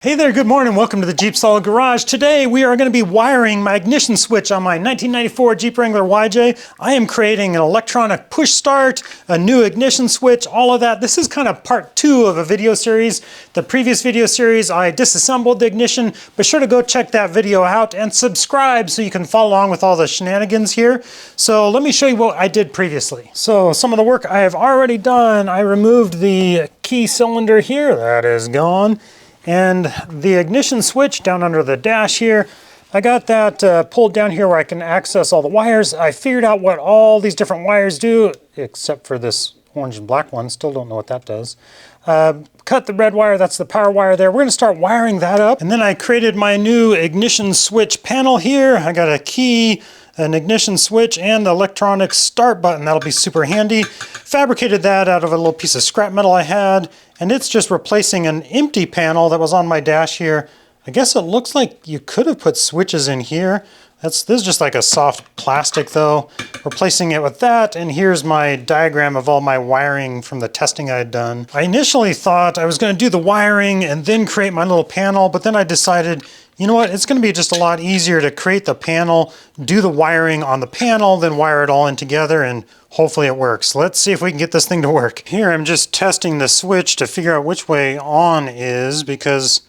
Hey there, good morning. Welcome to the JeepSolid Garage. Today we are going to be wiring my ignition switch on my 1994 Jeep Wrangler YJ. I am creating an electronic push start, a new ignition switch, all of that. This is kind of part 2 of a video series. The previous video series I disassembled the ignition. Be sure to go check that video out and subscribe so you can follow along with all the shenanigans here. So let me show you what I did previously. So some of the work I have already done. I removed the key cylinder here. That is gone. And the ignition switch down under the dash here, I got that pulled down here where I can access all the wires. I figured out what all these different wires do, except for this orange and black one. Still don't know what that does. Cut the red wire, that's the power wire there. We're going to start wiring that up. And then I created my new ignition switch panel here. I got a key, an ignition switch, and the electronic start button. That'll be super handy. Fabricated that out of a little piece of scrap metal I had, and it's just replacing an empty panel that was on my dash here. I guess it looks like you could have put switches in here. This is just like a soft plastic though. Replacing it with that, and here's my diagram of all my wiring from the testing I had done. I initially thought I was going to do the wiring and then create my little panel, but then I decided, you know what, it's going to be just a lot easier to create the panel, do the wiring on the panel, then wire it all in together, and hopefully it works. Let's see if we can get this thing to work. Here I'm just testing the switch to figure out which way on is, because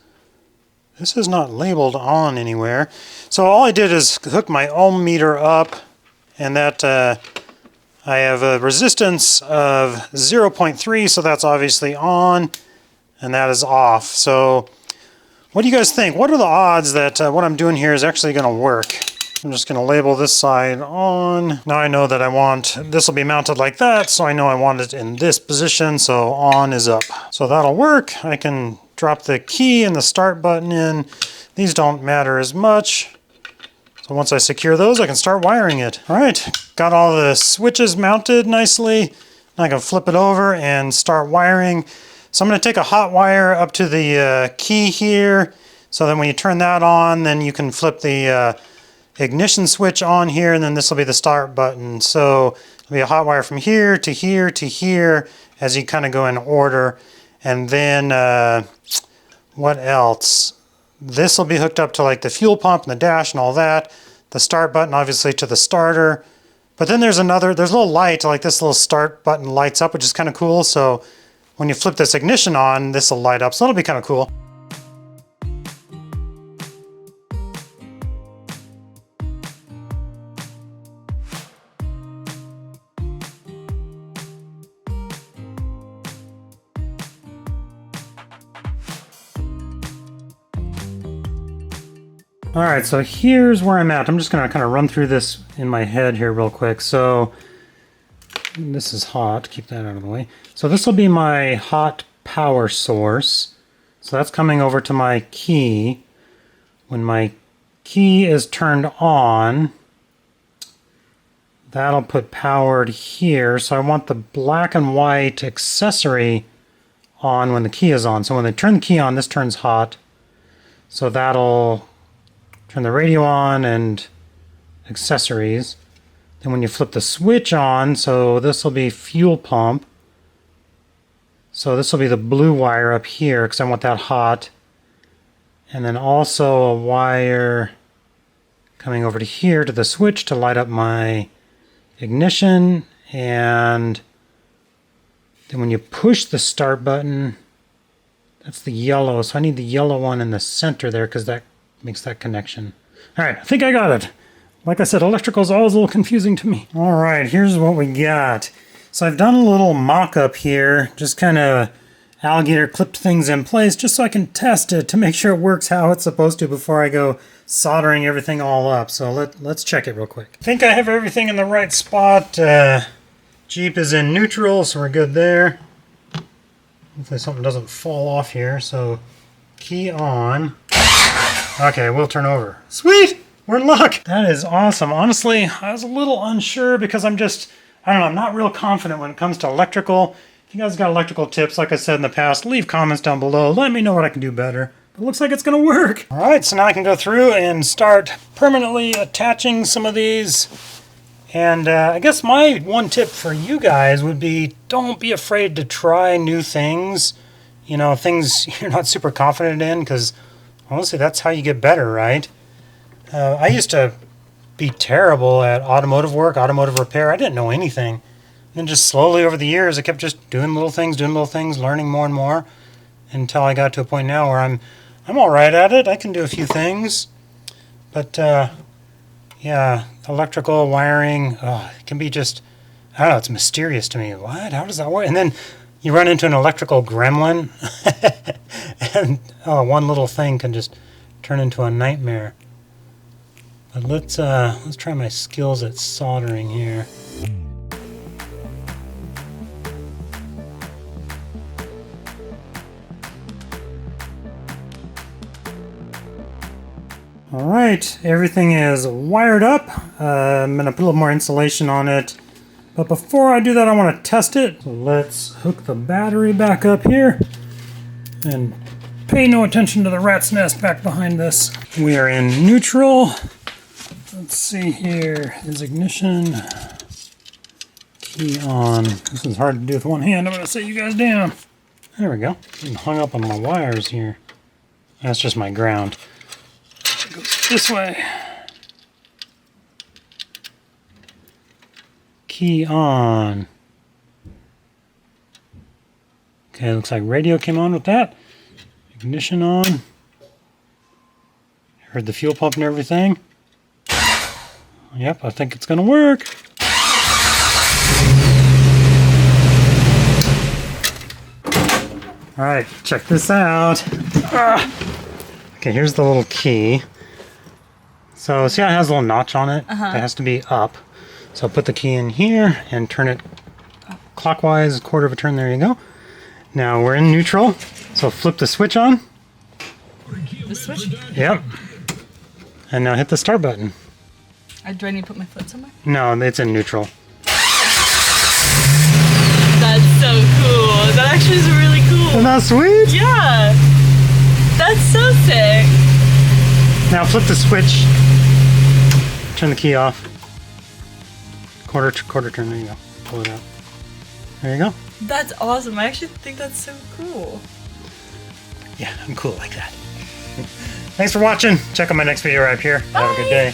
this is not labeled on anywhere. So all I did is hook my ohm meter up, and that I have a resistance of 0.3, so that's obviously on, and that is off. So what do you guys think? What are the odds that what I'm doing here is actually going to work? I'm just going to label this side on. Now I know that I want, this will be mounted like that, so I know I want it in this position, so on is up. So that'll work. I can drop the key and the start button in. These don't matter as much. So once I secure those, I can start wiring it. All right, got all the switches mounted nicely. Now I can flip it over and start wiring. So I'm going to take a hot wire up to the key here, so then when you turn that on, then you can flip the ignition switch on here, and then this will be the start button. So it'll be a hot wire from here to here to here as you kind of go in order. And then what else? This will be hooked up to like the fuel pump and the dash and all that. The start button obviously to the starter. But then there's a little light, like this little start button lights up, which is kind of cool. So when you flip this ignition on, this will light up. So that'll be kind of cool. All right, so here's where I'm at. I'm just gonna kind of run through this in my head here real quick. So this is hot, keep that out of the way. So this will be my hot power source. So that's coming over to my key. When my key is turned on, that'll put powered here. So I want the black and white accessory on when the key is on. So when they turn the key on, this turns hot. So that'll turn the radio on and accessories. Then when you flip the switch on, so this will be fuel pump. So this will be the blue wire up here because I want that hot. And then also a wire coming over to here to the switch to light up my ignition. And then when you push the start button, that's the yellow. So I need the yellow one in the center there because that makes that connection. All right, I think I got it. Like I said, electrical is always a little confusing to me. All right, here's what we got. So I've done a little mock-up here, just kind of alligator clipped things in place just so I can test it to make sure it works how it's supposed to before I go soldering everything all up. So let's check it real quick. I think I have everything in the right spot. Jeep is in neutral, so we're good there. Hopefully something doesn't fall off here. So key on. Okay, we'll turn over. Sweet! We're in luck! That is awesome. Honestly, I was a little unsure because I don't know, I'm not real confident when it comes to electrical. If you guys got electrical tips, like I said in the past, leave comments down below. Let me know what I can do better. But it looks like it's going to work. All right, so now I can go through and start permanently attaching some of these. And I guess my one tip for you guys would be don't be afraid to try new things. you know, things you're not super confident in, because honestly, that's how you get better, right? I used to be terrible at automotive work, automotive repair. I didn't know anything. And then just slowly over the years, I kept just doing little things, learning more and more, until I got to a point now where I'm all right at it. I can do a few things, but yeah, electrical wiring, it can be just, I don't know, it's mysterious to me. What? How does that work? And then you run into an electrical gremlin, and one little thing can just turn into a nightmare. But let's try my skills at soldering here. All right, everything is wired up. I'm gonna put a little more insulation on it. But before I do that, I want to test it. So let's hook the battery back up here and pay no attention to the rat's nest back behind this. We are in neutral. Let's see here. Is ignition key on? This is hard to do with one hand. I'm going to set you guys down. There we go. I'm hung up on my wires here. That's just my ground. It goes this way. Key on. Okay, looks like radio came on with that. Ignition on. Heard the fuel pump and everything. Yep, I think it's gonna work. All right, check this out. Okay, here's the little key. So see how it has a little notch on it? It has to be up. So put the key in here and turn it clockwise, a quarter of a turn. There you go. Now we're in neutral. So flip the switch on. The switch? Yep. And now hit the start button. Do I need to put my foot somewhere? No, it's in neutral. That's so cool. That actually is really cool. Isn't that sweet? Yeah. That's so sick. Now flip the switch. Turn the key off. Quarter turn. There you go. Pull it out. There you go. That's awesome. I actually think that's so cool. Yeah, I'm cool like that. Thanks for watching. Check out my next video right here. Bye. Have a good day.